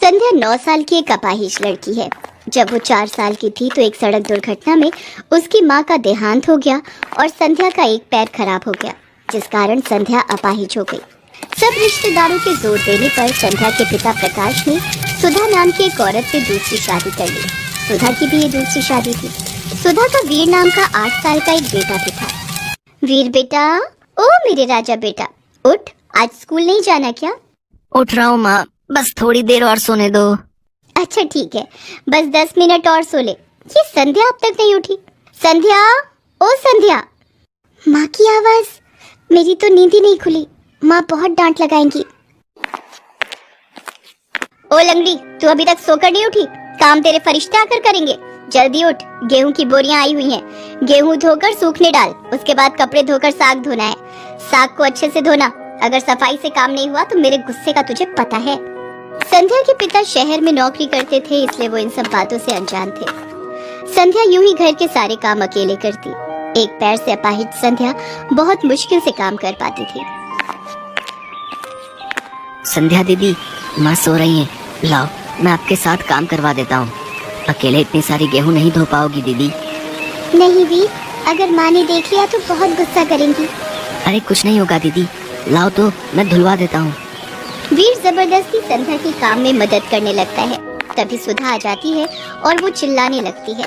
संध्या 9 साल की एक अपाहिज लड़की है। जब वो 4 साल की थी तो एक सड़क दुर्घटना में उसकी माँ का देहांत हो गया और संध्या का एक पैर खराब हो गया, जिस कारण संध्या अपाहिज हो गई। सब रिश्तेदारों के जोर देने पर संध्या के पिता प्रकाश ने सुधा नाम की एक औरत से दूसरी शादी कर ली। सुधा की भी ये दूसरी शादी थी। सुधा का वीर नाम का 8 साल का एक बेटा भी था। वीर बेटा, ओ मेरे राजा बेटा, उठ, आज स्कूल नहीं जाना क्या? उठ रहा हूँ माँ, बस थोड़ी देर और सोने दो। अच्छा ठीक है, बस 10 मिनट और सो ले। ये संध्या अब तक नहीं उठी। संध्या, ओ संध्या। माँ की आवाज। मेरी तो नींद ही नहीं खुली, माँ बहुत डांट लगाएंगी। ओ लंगड़ी, तू अभी तक सोकर नहीं उठी? काम तेरे फरिश्ते आकर करेंगे। जल्दी उठ, गेहूं की बोरियां आई हुई हैं। गेहूं धोकर सूखने डाल, उसके बाद कपड़े धोकर साग धोना है। साग को अच्छे से धोना, अगर सफाई से काम नहीं हुआ तो मेरे गुस्से का तुझे पता है। संध्या के पिता शहर में नौकरी करते थे, इसलिए वो इन सब बातों से अनजान थे। संध्या यूं ही घर के सारे काम अकेले करती। एक पैर से अपाहिज संध्या बहुत मुश्किल से काम कर पाती थी। संध्या दीदी, माँ सो रही हैं, लाओ मैं आपके साथ काम करवा देता हूँ। अकेले इतनी सारी गेहूं नहीं धो पाओगी दीदी। नहीं वीर, अगर माँ ने देख लिया तो बहुत गुस्सा करेंगी। अरे कुछ नहीं होगा दीदी, लाओ तो मैं धुलवा देता हूँ। वीर जबरदस्ती संध्या की काम में मदद करने लगता है। तभी सुधा आ जाती है और वो चिल्लाने लगती है,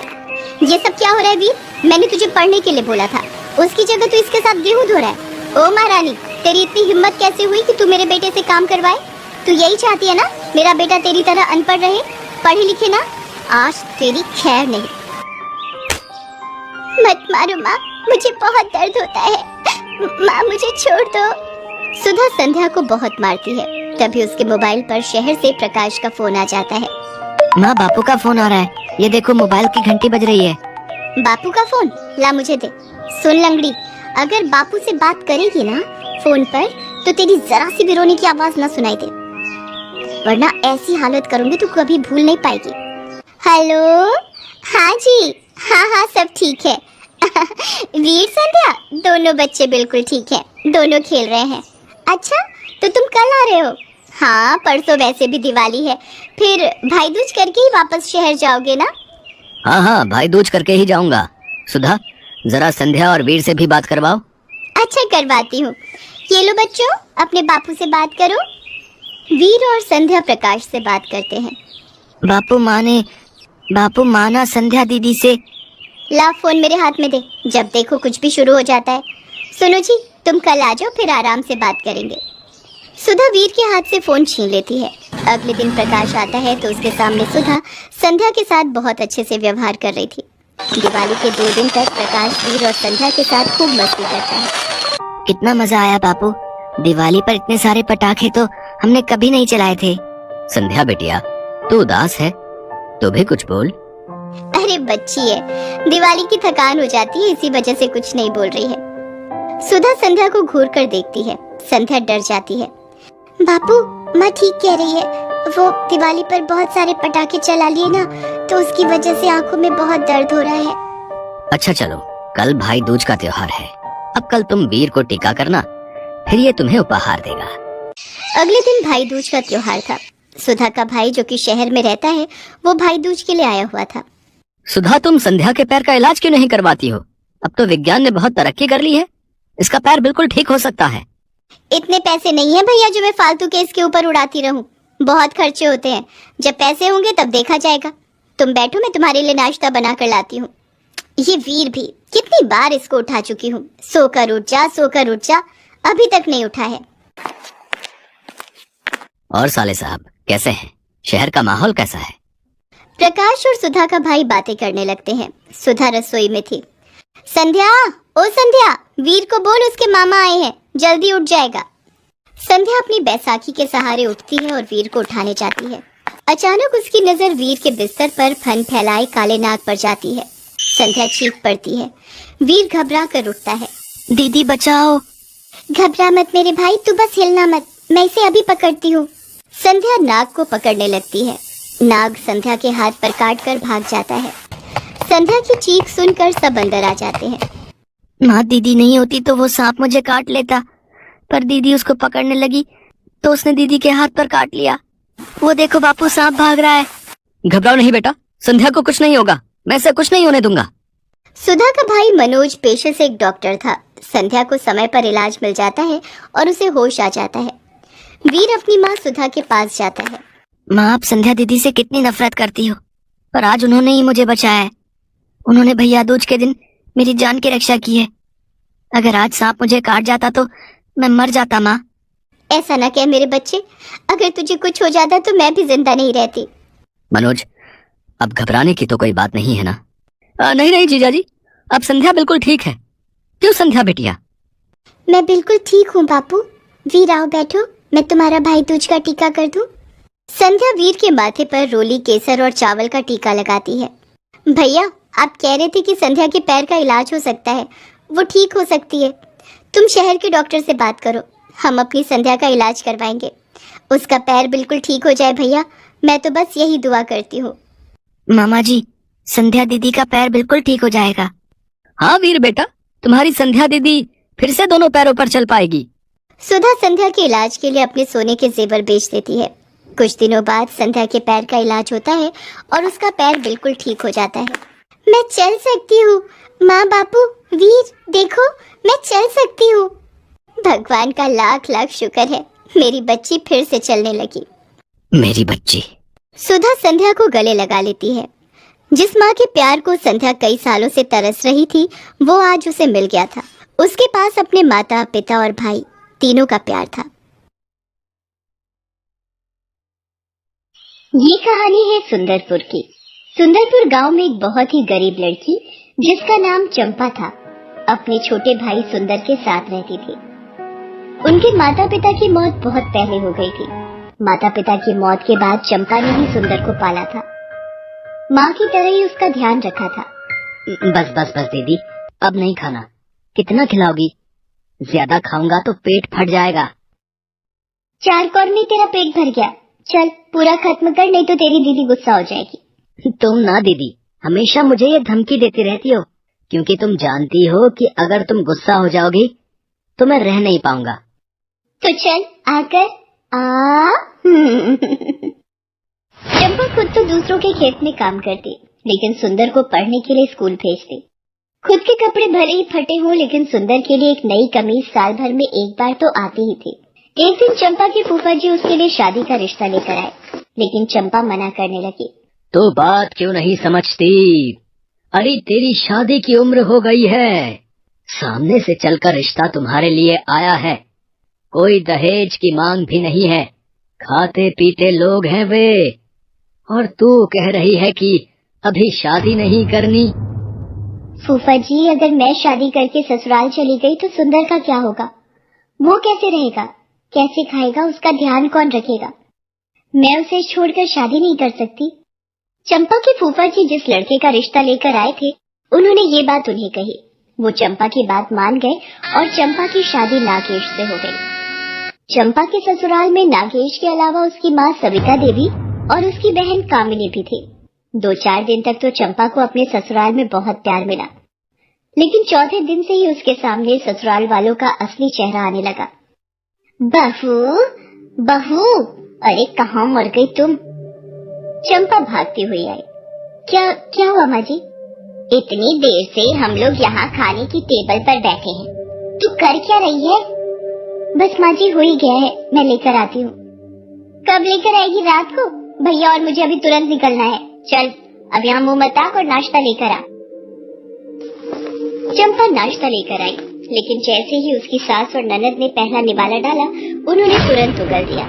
ये सब क्या हो रहा है वीर? मैंने तुझे पढ़ने के लिए बोला था, उसकी जगह तू इसके साथ गेहूं धो रहा है। ओ महारानी, तेरी इतनी हिम्मत कैसे हुई कि तू मेरे बेटे से काम करवाए? तू यही चाहती है ना मेरा बेटा तेरी तरह अनपढ़ रहे, पढ़े लिखे ना? आज तेरी खैर नहीं। मत मारो माँ, मुझे बहुत दर्द होता है। माँ मुझे छोड़ दो। सुधा संध्या को बहुत मारती है। तभी उसके मोबाइल पर शहर से प्रकाश का फोन आ जाता है। माँ बापू का फोन आ रहा है, ये देखो मोबाइल की घंटी बज रही है। बापू का फोन? ला मुझे दे। सुन लंगड़ी, अगर बापू से बात करेगी ना फोन पर तो तेरी जरा सी भी रोने की आवाज ना सुनाई दे, वरना ऐसी हालत करूंगी तो कभी भूल नहीं पाएगी। हेलो, हाँ जी, हाँ सब ठीक है। वीर संध्या, दोनों बच्चे बिल्कुल ठीक हैं, दोनों खेल रहे हैं। अच्छा, तो तुम कल आ रहे हो? हाँ, परसों वैसे भी दिवाली है, फिर भाई दूज करके ही वापस शहर जाओगे ना? हाँ भाई दूज करके ही जाऊंगा। सुधा, जरा संध्या और वीर से भी बात करवाओ। अच्छा करवाती हूँ। ये लो बच्चों, अपने बापू से बात करो। वीर और संध्या प्रकाश से बात करते हैं। बापू माना संध्या दीदी से। ला फोन मेरे हाथ में दे, जब देखो कुछ भी शुरू हो जाता है। सुनो जी, तुम कल आ जाओ, फिर आराम से बात करेंगे। सुधा वीर के हाथ से फोन छीन लेती है। अगले दिन प्रकाश आता है तो उसके सामने सुधा संध्या के साथ बहुत अच्छे से व्यवहार कर रही थी। दिवाली के 2 दिन तक प्रकाश वीर और संध्या के साथ खूब मस्ती करता है। कितना मजा आया बापू, दिवाली पर इतने सारे पटाखे तो हमने कभी नहीं चलाए थे। संध्या बेटिया, तू उदास है, तू भी कुछ बोल। अरे बच्ची है, दिवाली की थकान हो जाती है, इसी वजह से कुछ नहीं बोल रही है। सुधा संध्या को घूर कर देखती है। संध्या डर जाती है। बापू, माँ ठीक कह रही है, वो दिवाली पर बहुत सारे पटाखे चला लिए ना, तो उसकी वजह से आंखों में बहुत दर्द हो रहा है। अच्छा चलो, कल भाई दूज का त्योहार है, अब कल तुम वीर को टीका करना, फिर ये तुम्हें उपहार देगा। अगले दिन भाई दूज का त्योहार था। सुधा का भाई जो कि शहर में रहता है, वो भाई दूज के लिए आया हुआ था। सुधा, तुम संध्या के पैर का इलाज क्यों नहीं करवाती हो? अब तो विज्ञान ने बहुत तरक्की कर ली है, इसका पैर बिल्कुल ठीक हो सकता है। इतने पैसे नहीं है भैया जो मैं फालतू के इसके ऊपर उड़ाती रहूं, बहुत खर्चे होते हैं। जब पैसे होंगे तब देखा जाएगा। तुम बैठो, मैं तुम्हारे लिए नाश्ता बना कर लाती हूँ। ये वीर भी, कितनी बार इसको उठा चुकी हूँ, सोकर उठ जा, अभी तक नहीं उठा है। और साले साहब कैसे हैं? शहर का माहौल कैसा है? प्रकाश और सुधा का भाई बातें करने लगते हैं। सुधा रसोई में थी। संध्या, ओ संध्या, वीर को बोल उसके मामा आए हैं, जल्दी उठ जाएगा। संध्या अपनी बैसाखी के सहारे उठती है और वीर को उठाने जाती है। अचानक उसकी नजर वीर के बिस्तर पर फन फैलाए काले नाग पर जाती है। संध्या चीख पड़ती है। वीर घबरा कर उठता है। दीदी बचाओ। घबरा मत मेरे भाई, तू बस हिलना मत, मैं इसे अभी पकड़ती हूँ। संध्या नाग को पकड़ने लगती है। नाग संध्या के हाथ पर काट कर भाग जाता है। संध्या की चीख सुनकर सब अंदर आ जाते हैं। माँ, दीदी नहीं होती तो वो सांप मुझे काट लेता, पर दीदी उसको पकड़ने लगी तो उसने दीदी के हाथ पर काट लिया। वो देखो बापू, सांप भाग रहा है। घबराओ नहीं बेटा, संध्या को कुछ नहीं होगा, मैं इसे कुछ नहीं होने दूंगा। सुधा का भाई मनोज पेशे से एक डॉक्टर था। संध्या को समय पर इलाज मिल जाता है और उसे होश आ जाता है। वीर अपनी माँ सुधा के पास जाता है। माँ, आप संध्या दीदी से कितनी नफरत करती हो, पर आज उन्होंने ही मुझे बचाया है। उन्होंने भैया दूज के दिन मेरी जान की रक्षा की है। अगर आज सांप मुझे काट जाता तो मैं मर जाता माँ। ऐसा ना कह मेरे बच्चे, अगर तुझे कुछ हो जाता तो मैं भी जिंदा नहीं रहती। मनोज, अब घबराने की तो कोई बात नहीं है ना? नहीं नहीं जीजाजी, अब संध्या बिल्कुल ठीक है। क्यों संध्या बेटिया? मैं बिल्कुल ठीक हूँ बापू। वीर आओ बैठो, मैं तुम्हारा भाई दूज का टीका कर दूं। संध्या वीर के माथे पर रोली, केसर और चावल का टीका लगाती है। भैया, आप कह रहे थे कि संध्या के पैर का इलाज हो सकता है, वो ठीक हो सकती है। तुम शहर के डॉक्टर से बात करो, हम अपनी संध्या का इलाज करवाएंगे। उसका पैर बिल्कुल ठीक हो जाए भैया, मैं तो बस यही दुआ करती हूँ। मामा जी, संध्या दीदी का पैर बिल्कुल ठीक हो जाएगा। हाँ वीर बेटा, तुम्हारी संध्या दीदी फिर से दोनों पैरों पर चल पाएगी। सुधा संध्या के इलाज के लिए अपने सोने के जेवर बेच देती है। कुछ दिनों बाद संध्या के पैर का इलाज होता है और उसका पैर बिल्कुल ठीक हो जाता है। मैं चल सकती हूँ माँ, बापू, वीर, देखो मैं चल सकती हूँ। भगवान का लाख लाख शुक्र है, मेरी बच्ची फिर से चलने लगी। मेरी बच्ची। सुधा संध्या को गले लगा लेती है। जिस माँ के प्यार को संध्या कई सालों से तरस रही थी, वो आज उसे मिल गया था। उसके पास अपने माता, पिता और भाई तीनों का प्यार था। ये कहानी है सुंदरपुर की। सुंदरपुर गांव में एक बहुत ही गरीब लड़की जिसका नाम चंपा था, अपने छोटे भाई सुंदर के साथ रहती थी। उनके माता पिता की मौत बहुत पहले हो गई थी। माता पिता की मौत के बाद चंपा ने ही सुंदर को पाला था। माँ की तरह ही उसका ध्यान रखा था। बस बस बस दीदी, अब नहीं खाना। कितना खिलाओगी? ज्यादा खाऊंगा तो पेट फट जाएगा। 4 कौर में तेरा पेट भर गया, चल पूरा खत्म कर, नहीं तो तेरी दीदी गुस्सा हो जाएगी। तुम ना दीदी, हमेशा मुझे ये धमकी देती रहती हो, क्योंकि तुम जानती हो कि अगर तुम गुस्सा हो जाओगी तो मैं रह नहीं पाऊंगा। तो चल आकर चंपा खुद तो दूसरों के खेत में काम करती, लेकिन सुंदर को पढ़ने के लिए स्कूल भेजती। खुद के कपड़े भले ही फटे हों, लेकिन सुंदर के लिए एक नई कमीज साल भर में एक बार तो आती ही थी। एक दिन चंपा के फूफा जी उसके लिए शादी का रिश्ता लेकर आए, लेकिन चंपा मना करने लगी। तो बात क्यों नहीं समझती? अरे तेरी शादी की उम्र हो गई है, सामने से चलकर रिश्ता तुम्हारे लिए आया है। कोई दहेज की मांग भी नहीं है, खाते पीते लोग हैं वे, और तू कह रही है कि अभी शादी नहीं करनी। फूफा जी, अगर मैं शादी करके ससुराल चली गई तो सुंदर का क्या होगा? वो कैसे रहेगा, कैसे खाएगा, उसका ध्यान कौन रखेगा? मैं उसे छोड़कर शादी नहीं कर सकती। चंपा के फूफा जी जिस लड़के का रिश्ता लेकर आए थे, उन्होंने ये बात उन्हें कही। वो चंपा की बात मान गए और चंपा की शादी नागेश से हो गई। चंपा के ससुराल में नागेश के अलावा उसकी माँ सविता देवी और उसकी बहन कामिनी भी थी। 2-4 दिन तक तो चंपा को अपने ससुराल में बहुत प्यार मिला, लेकिन चौथे दिन से ही उसके सामने ससुराल वालों का असली चेहरा आने लगा। बहू, बहू, अरे कहाँ मर गई तुम? चंपा भागती हुई आई। क्या हुआ माँ जी? इतनी देर से हम लोग यहाँ खाने की टेबल पर बैठे हैं, तू कर क्या रही है? बस माँ जी, हो ही गया है, मैं लेकर आती हूँ। कब लेकर आएगी? रात को? भैया और मुझे अभी तुरंत निकलना है। चल अब यहाँ मुंह मत ताक और नाश्ता लेकर आ। चंपा नाश्ता लेकर आई, लेकिन जैसे ही उसकी सास और ननद ने पहला निवाला डाला, उन्होंने तुरंत उगल दिया।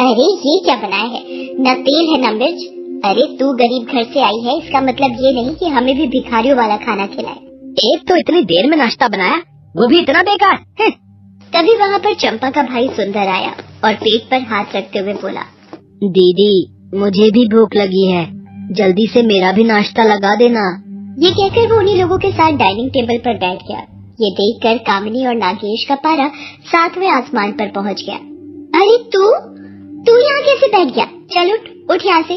अरे ये क्या बनाया है? न तेल है न मिर्च। अरे तू गरीब घर से आई है, इसका मतलब ये नहीं कि हमें भी भिखारियों वाला खाना खिलाए। एक तो इतनी देर में नाश्ता बनाया, वो भी इतना बेकार। तभी वहाँ पर चंपा का भाई सुंदर आया और पेट पर हाथ रखते हुए बोला, दीदी मुझे भी भूख लगी है, जल्दी से मेरा भी नाश्ता लगा देना। ये कहकर वो उन्हीं लोगों के साथ डाइनिंग टेबल पर बैठ गया। ये देखकर कामिनी और नागेश का पारा 7वें आसमान पर पहुँच गया। अरे तू यहाँ कैसे बैठ गया? चल उठ यहाँ से।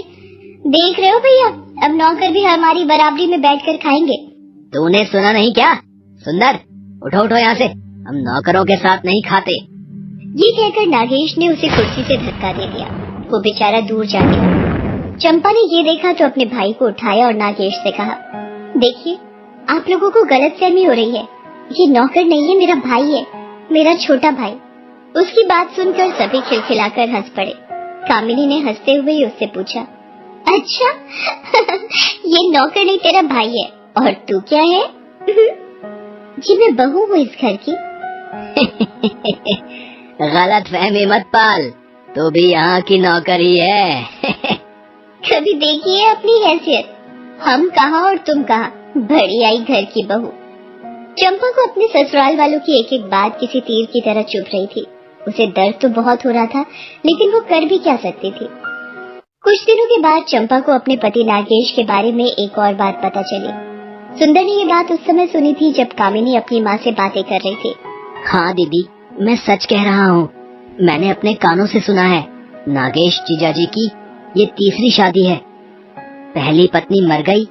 देख रहे हो भैया, अब नौकर भी हमारी बराबरी में बैठकर खाएंगे। तूने सुना नहीं क्या? सुंदर, उठो यहाँ से, हम नौकरों के साथ नहीं खाते। ये कहकर नागेश ने उसे कुर्सी से धक्का दे दिया। वो बेचारा दूर जा गिरा। चंपा ने ये देखा तो अपने भाई को उठाया और नागेश से कहा, देखिए आप लोगों को गलतफहमी हो रही है, ये नौकर नहीं है, मेरा भाई है, मेरा छोटा भाई। उसकी बात सुनकर सभी खिलखिलाकर हंस पड़े। कामिनी ने हंसते हुए उससे पूछा, अच्छा ये नौकर नहीं तेरा भाई है, और तू क्या है? जी मैं बहू हूँ इस घर की। गलत फहमी मत पाल, तू भी यहाँ की नौकर ही है। कभी देखी है अपनी हैसियत, हम कहाँ और तुम कहाँ, बड़ी आई घर की बहू। चंपा को अपने ससुराल वालों की एक एक बात किसी तीर की तरह चुभ रही थी। उसे दर्द तो बहुत हो रहा था, लेकिन वो कर भी क्या सकती थी। कुछ दिनों के बाद चंपा को अपने पति नागेश के बारे में एक और बात पता चली। सुंदर ने ये बात उस समय सुनी थी जब कामिनी अपनी माँ से बातें कर रही थी। हाँ दीदी, मैं सच कह रहा हूँ, मैंने अपने कानों से सुना है, नागेश जीजाजी की ये तीसरी शादी है। पहली पत्नी मर गई,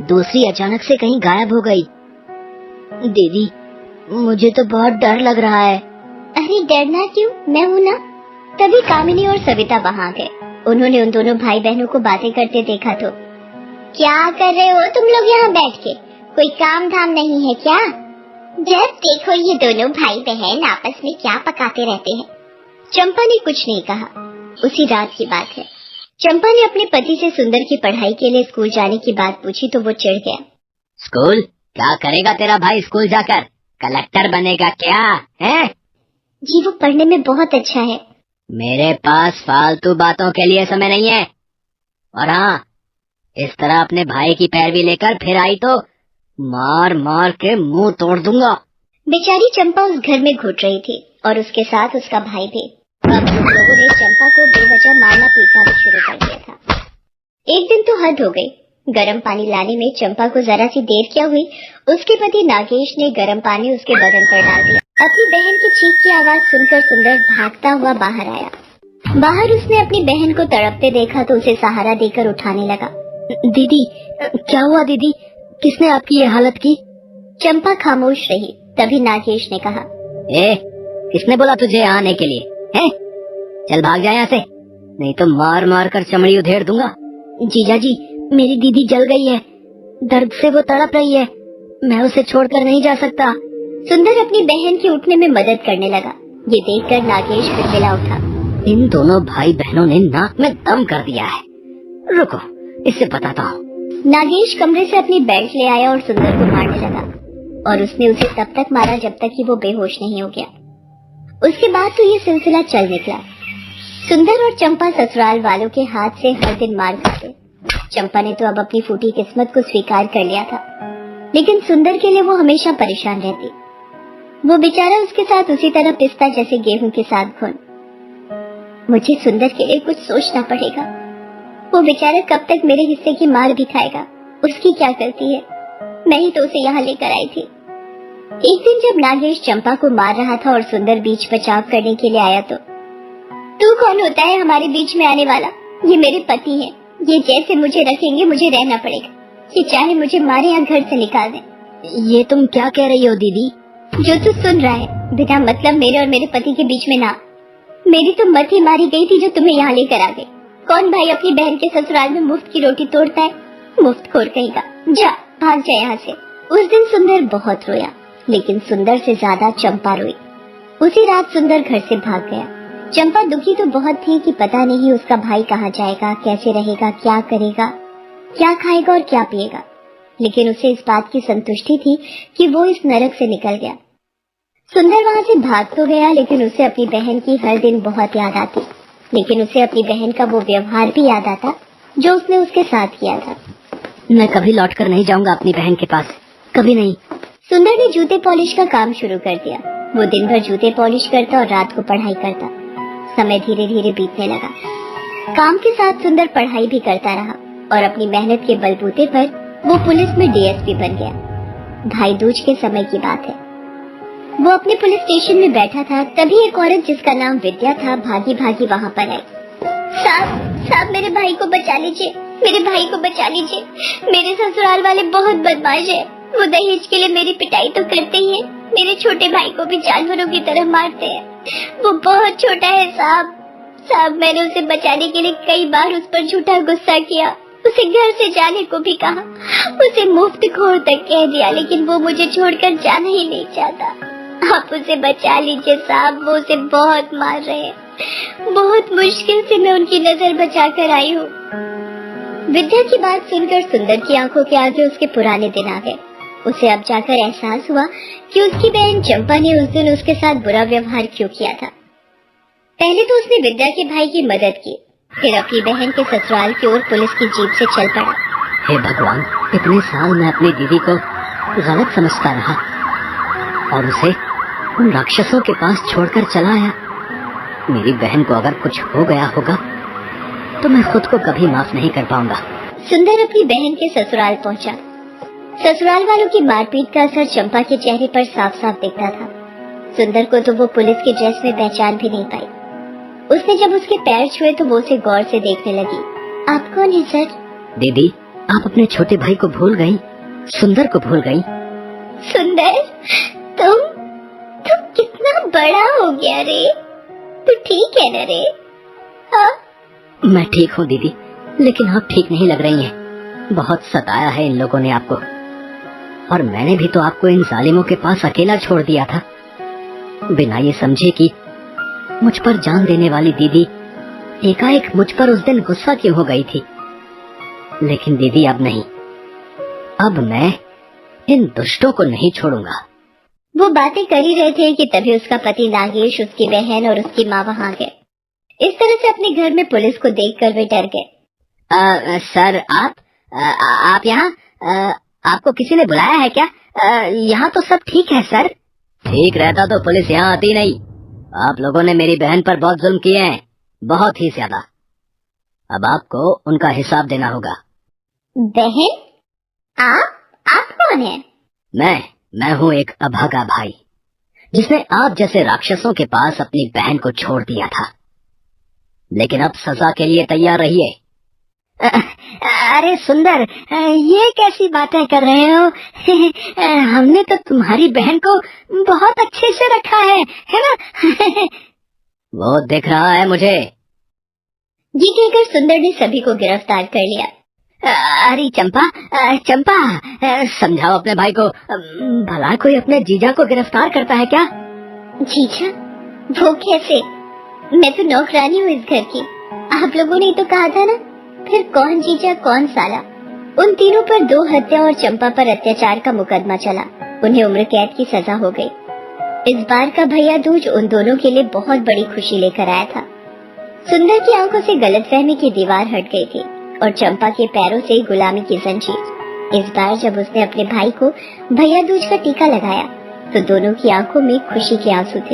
दूसरी अचानक से कहीं गायब हो गई। दीदी मुझे तो बहुत डर लग रहा है। अरे डरना क्यों, मैं हूँ ना। तभी कामिनी और सविता वहाँ गए। उन्होंने उन दोनों भाई बहनों को बातें करते देखा तो, क्या कर रहे हो तुम लोग यहाँ बैठ के, कोई काम धाम नहीं है क्या? जब देखो ये दोनों भाई बहन आपस में क्या पकाते रहते हैं। चंपा ने कुछ नहीं कहा। उसी रात की बात है। चंपा ने अपने पति से सुंदर की पढ़ाई के लिए स्कूल जाने की बात पूछी तो वो चिढ़ गया। स्कूल क्या करेगा तेरा भाई स्कूल जाकर, कलेक्टर बनेगा क्या है? जी वो पढ़ने में बहुत अच्छा है। मेरे पास फालतू बातों के लिए समय नहीं है। और हाँ, इस तरह अपने भाई की पैरवी लेकर फिर आई तो मार मार के मुंह तोड़ दूंगा। बेचारी चंपा उस घर में घुट रही थी और उसके साथ उसका भाई भी। अब उन लोगों ने चंपा को बेवजह मारना पीटना भी शुरू कर दिया था। एक दिन तो हद हो गई। गर्म पानी लाने में चंपा को जरा सी देर क्या हुई, उसके पति नागेश ने गर्म पानी उसके बदन पर डाल दिया। अपनी बहन की चीख की आवाज सुनकर सुंदर भागता हुआ बाहर आया। बाहर उसने अपनी बहन को तड़पते देखा तो उसे सहारा देकर उठाने लगा। दीदी क्या हुआ दीदी, किसने आपकी ये हालत की? चंपा खामोश रही। तभी नागेश ने कहा, किसने बोला तुझे आने के लिए है? चल भाग जा यहाँ से, नहीं तो मार मार कर चमड़ी उधेड़ दूंगा। जीजाजी मेरी दीदी जल गई है, दर्द से वो तड़प रही है, मैं उसे छोड़कर नहीं जा सकता। सुंदर अपनी बहन के उठने में मदद करने लगा। ये देखकर नागेश बिलबिला उठा। इन दोनों भाई बहनों ने नाक में दम कर दिया है, रुको इससे बताता हूँ। नागेश कमरे से अपनी बेल्ट ले आया और सुंदर को मारने लगा, और उसने उसे तब तक मारा जब तक कि वो बेहोश नहीं हो गया। उसके बाद तो ये सिलसिला चल निकला। सुंदर और चंपा ससुराल वालों के हाथ से हर दिन मार खाते। चंपा ने तो अब अपनी फूटी किस्मत को स्वीकार कर लिया था, लेकिन सुंदर के लिए वो हमेशा परेशान रहती। वो बेचारा उसके साथ उसी तरह पिसता जैसे गेहूं के साथ घुन। मुझे सुंदर के लिए कुछ सोचना पड़ेगा। वो बेचारा कब तक मेरे हिस्से की मार भी खाएगा? उसकी क्या गलती है? मैं ही तो उसे यहाँ लेकर आई थी। एक दिन जब नागेश चंपा को मार रहा था और सुंदर बीच बचाव करने के लिए आया तो, तू कौन होता है हमारे बीच में आने वाला? ये मेरे पति हैं। ये जैसे मुझे रखेंगे मुझे रहना पड़ेगा, ये चाहे मुझे मारे या घर से निकाल दें। ये तुम क्या कह रही हो दीदी? जो तू सुन रहा है बिना मतलब मेरे और मेरे पति के बीच में ना। मेरी तो मत ही मारी गई थी जो तुम्हें यहाँ लेकर आ गई। कौन भाई अपनी बहन के ससुराल में मुफ्त की रोटी तोड़ता है? मुफ्त खोर कहेगा, जा भाग जा यहाँ से। उस दिन सुंदर बहुत रोया, लेकिन सुंदर से ज्यादा चंपा रोई। उसी रात सुंदर घर से भाग गया। चंपा दुखी तो बहुत थी कि पता नहीं उसका भाई कहाँ जाएगा, कैसे रहेगा, क्या करेगा, क्या खाएगा और क्या पिएगा। लेकिन उसे इस बात की संतुष्टि थी कि वो इस नरक से निकल गया। सुंदर वहाँ से भाग तो गया, लेकिन उसे अपनी बहन की हर दिन बहुत याद आती। लेकिन उसे अपनी बहन का वो व्यवहार भी याद आता जो उसने उसके साथ किया था। मैं कभी लौट कर नहीं जाऊंगा अपनी बहन के पास, कभी नहीं। सुंदर ने जूते पॉलिश का काम शुरू कर दिया। वो दिन भर जूते पॉलिश करता और रात को पढ़ाई करता। समय धीरे धीरे बीतने लगा। काम के साथ सुंदर पढ़ाई भी करता रहा और अपनी मेहनत के बलबूते पर वो पुलिस में डीएसपी बन गया। भाई दूज के समय की बात है। वो अपने पुलिस स्टेशन में बैठा था, तभी एक औरत जिसका नाम विद्या था भागी भागी वहाँ पर आई। साहब मेरे भाई को बचा लीजिए, मेरे भाई को बचा लीजिए। मेरे ससुराल वाले बहुत बदमाश है। वो दहेज के लिए मेरी पिटाई तो करते ही है, मेरे छोटे भाई को भी जानवरों की तरह मारते हैं। वो बहुत छोटा है साहब। साहब, मैंने उसे बचाने के लिए कई बार उस पर झूठा गुस्सा किया, उसे घर से जाने को भी कहा, उसे मुफ्त खोर तक कह दिया, लेकिन वो मुझे छोड़कर जाना ही नहीं चाहता। आप उसे बचा लीजिए साहब, वो उसे बहुत मार रहे हैं। बहुत मुश्किल से मैं उनकी नजर बचा कर आई हूँ। विद्या की बात सुनकर सुंदर की आंखों के आगे उसके पुराने दिन आ गए। उसे अब जाकर एहसास हुआ कि उसकी बहन चंपा ने उस दिन उसके साथ बुरा व्यवहार क्यों किया था। पहले तो उसने विद्या के भाई की मदद की, फिर अपनी बहन के ससुराल की ओर पुलिस की जीप से चल पड़ा। हे भगवान, इतने साल मैं अपनी दीदी को गलत समझता रहा और उसे उन राक्षसों के पास छोड़कर चला आया। मेरी बहन को अगर कुछ हो गया होगा तो मैं खुद को कभी माफ नहीं कर पाऊंगा। सुंदर अपनी बहन के ससुराल पहुंचा। ससुराल वालों की मारपीट का असर चंपा के चेहरे पर साफ साफ दिखता था। सुंदर को तो वो पुलिस की ड्रेस में पहचान भी नहीं पाई। उसने जब उसके पैर छुए तो वो उसे गौर से देखने लगी। आप कौन है सर? दीदी, आप अपने छोटे भाई को भूल गई, सुंदर को भूल गई। सुंदर, तुम कितना बड़ा हो गया रे। तू ठीक है न रे? हाँ? मैं ठीक हूँ दीदी, लेकिन आप ठीक नहीं लग रही हैं। बहुत सताया है इन लोगों ने आपको, और मैंने भी तो आपको इन जालिमों के पास अकेला छोड़ दिया था, बिना ये समझे कि मुझ पर जान देने वाली दीदी एकाएक मुझ पर उस दिन गुस्सा क्यों हो गई थी। लेकिन दीदी अब नहीं, अब मैं इन दुष्टों को नहीं छोड़ूंगा। वो बातें कर ही रहे थे कि तभी उसका पति नागेश, उसकी बहन और उसकी माँ वहाँ गए। इस तरह से अपने घर में पुलिस को देखकर वे डर गए। सर, आप यहाँ, आपको किसी ने बुलाया है क्या? यहाँ तो सब ठीक है सर। ठीक रहता तो पुलिस यहाँ आती नहीं। आप लोगों ने मेरी बहन पर बहुत जुल्म किए हैं, बहुत ही ज्यादा। अब आपको उनका हिसाब देना होगा। बहन? आप कौन है? मैं हूँ एक अभागा भाई, जिसने आप जैसे राक्षसों के पास अपनी बहन को छोड़ दिया था, लेकिन अब सजा के लिए तैयार रहिए। अरे सुंदर, ये कैसी बातें कर रहे हो? हमने तो तुम्हारी बहन को बहुत अच्छे से रखा है ना? वो दिख रहा है मुझे। ये कहकर सुंदर ने सभी को गिरफ्तार कर लिया। अरे चंपा, समझाओ अपने भाई को। भला कोई अपने जीजा को गिरफ्तार करता है क्या? जीजा? वो कैसे? मैं तो नौकरानी हूँ इस घर की। आप लोगों ने तो कहा था ना। फिर कौन जीजा कौन साला? उन तीनों पर 2 हत्या और चंपा पर अत्याचार का मुकदमा चला। उन्हें उम्र कैद की सजा हो गई। इस बार का भैया दूज उन दोनों के लिए बहुत बड़ी खुशी लेकर आया था। सुंदर की आंखों से गलतफहमी की दीवार हट गई थी और चंपा के पैरों से गुलामी की जंजीर। इस बार जब उसने अपने भाई को भैया दूज का टीका लगाया तो दोनों की आंखों में खुशी के आंसू थे।